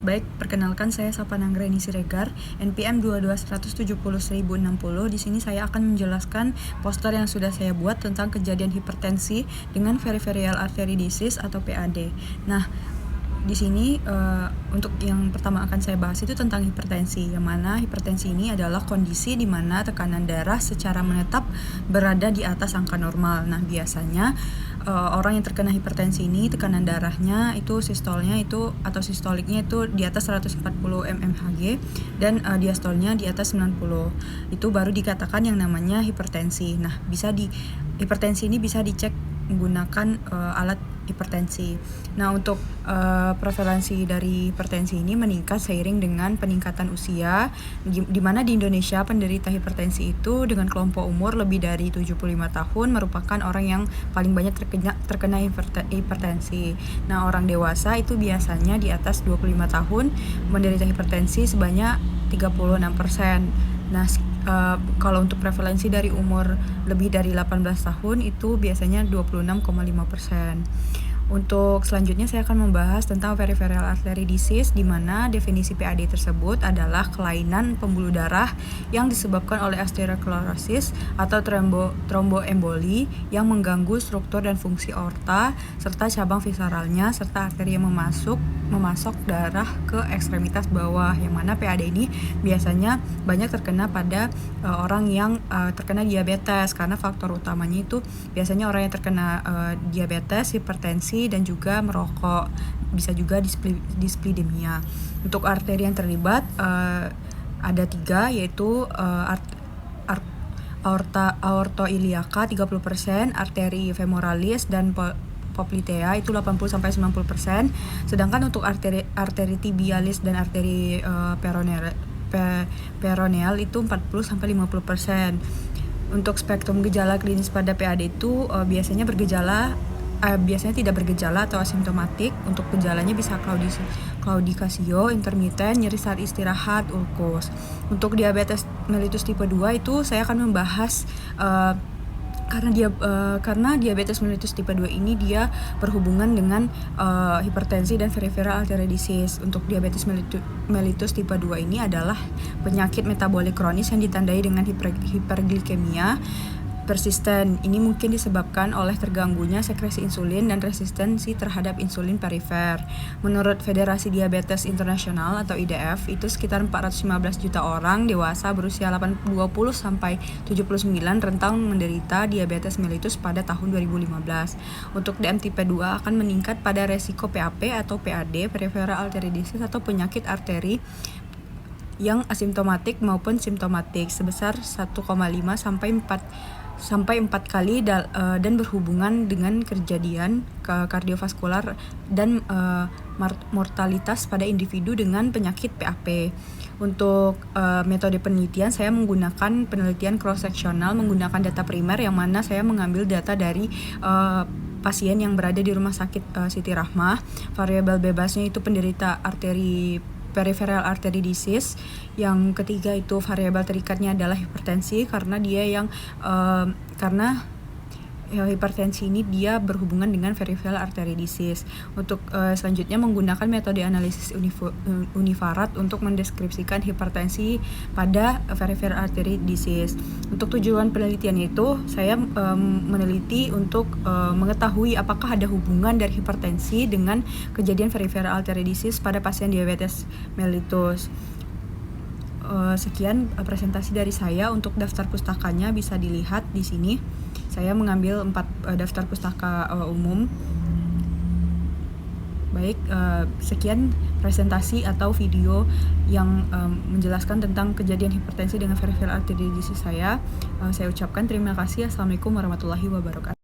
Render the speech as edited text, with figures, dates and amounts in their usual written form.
Baik, perkenalkan saya Sapana Anggraini Siregar, NPM 22170060. Di sini saya akan menjelaskan poster yang sudah saya buat tentang kejadian hipertensi dengan peripheral artery disease atau PAD. Nah, di sini untuk yang pertama akan saya bahas itu tentang hipertensi, yang mana hipertensi ini adalah kondisi di mana tekanan darah secara menetap berada di atas angka normal. Nah, biasanya orang yang terkena hipertensi ini tekanan darahnya itu sistolnya itu atau sistoliknya itu di atas 140 mmHg dan diastolnya di atas 90. Itu baru dikatakan yang namanya hipertensi. Nah, hipertensi ini bisa dicek menggunakan alat hipertensi. Nah, untuk prevalensi dari hipertensi ini meningkat seiring dengan peningkatan usia, di mana di Indonesia penderita hipertensi itu dengan kelompok umur lebih dari 75 tahun merupakan orang yang paling banyak terkena hipertensi. Nah, orang dewasa itu biasanya di atas 25 tahun menderita hipertensi sebanyak 36%. Nah, kalau untuk prevalensi dari umur lebih dari 18 tahun itu biasanya 26,5%. Untuk selanjutnya saya akan membahas tentang peripheral artery disease, di mana definisi PAD tersebut adalah kelainan pembuluh darah yang disebabkan oleh atherosclerosis atau thromboemboli yang mengganggu struktur dan fungsi aorta serta cabang visceralnya serta arteri yang memasok darah ke ekstremitas bawah, yang mana PAD ini biasanya banyak terkena pada orang yang terkena diabetes, karena faktor utamanya itu biasanya orang yang terkena diabetes, hipertensi, dan juga merokok, bisa juga dislipidemia. Untuk arteri yang terlibat ada 3, yaitu aorta iliaca 30%, arteri femoralis dan poplitea itu 80-90%, sedangkan untuk arteri tibialis dan arteri peroneal itu 40-50%. Untuk spektrum gejala klinis pada PAD itu biasanya tidak bergejala atau asimptomatik. Untuk gejalanya bisa claudicatio, intermiten, nyeri saat istirahat, ulkus. Untuk diabetes mellitus tipe 2 itu saya akan membahas karena diabetes mellitus tipe 2 ini dia berhubungan dengan hipertensi dan peripheral artery disease. Untuk diabetes mellitus tipe 2 ini adalah penyakit metabolik kronis yang ditandai dengan hiperglikemia persisten. Ini mungkin disebabkan oleh terganggunya sekresi insulin dan resistensi terhadap insulin perifer. Menurut Federasi Diabetes Internasional atau IDF, itu sekitar 415 juta orang dewasa berusia 20 sampai 79 rentang menderita diabetes mellitus pada tahun 2015. Untuk DM tipe 2 akan meningkat pada resiko PAP atau PAD, peripheral artery disease atau penyakit arteri yang asimptomatik maupun simptomatik sebesar 1,5 sampai 4 kali dan berhubungan dengan kejadian kardiovaskular dan mortalitas pada individu dengan penyakit PAP. Untuk metode penelitian, saya menggunakan penelitian cross-seksional menggunakan data primer, yang mana saya mengambil data dari pasien yang berada di rumah sakit Siti Rahmah. Variabel bebasnya itu penderita peripheral artery disease. Yang ketiga itu variabel terikatnya adalah hipertensi, karena hipertensi ini dia berhubungan dengan peripheral artery disease. Untuk selanjutnya menggunakan metode analisis univarat untuk mendeskripsikan hipertensi pada peripheral artery disease. Untuk tujuan penelitian itu saya meneliti untuk mengetahui apakah ada hubungan dari hipertensi dengan kejadian peripheral artery disease pada pasien diabetes mellitus. Sekian presentasi dari saya. Untuk daftar pustakanya bisa dilihat di sini. Saya mengambil 4 daftar pustaka umum. Baik, sekian presentasi atau video yang menjelaskan tentang kejadian hipertensi dengan peripheral artery disease saya. Saya ucapkan terima kasih. Assalamualaikum warahmatullahi wabarakatuh.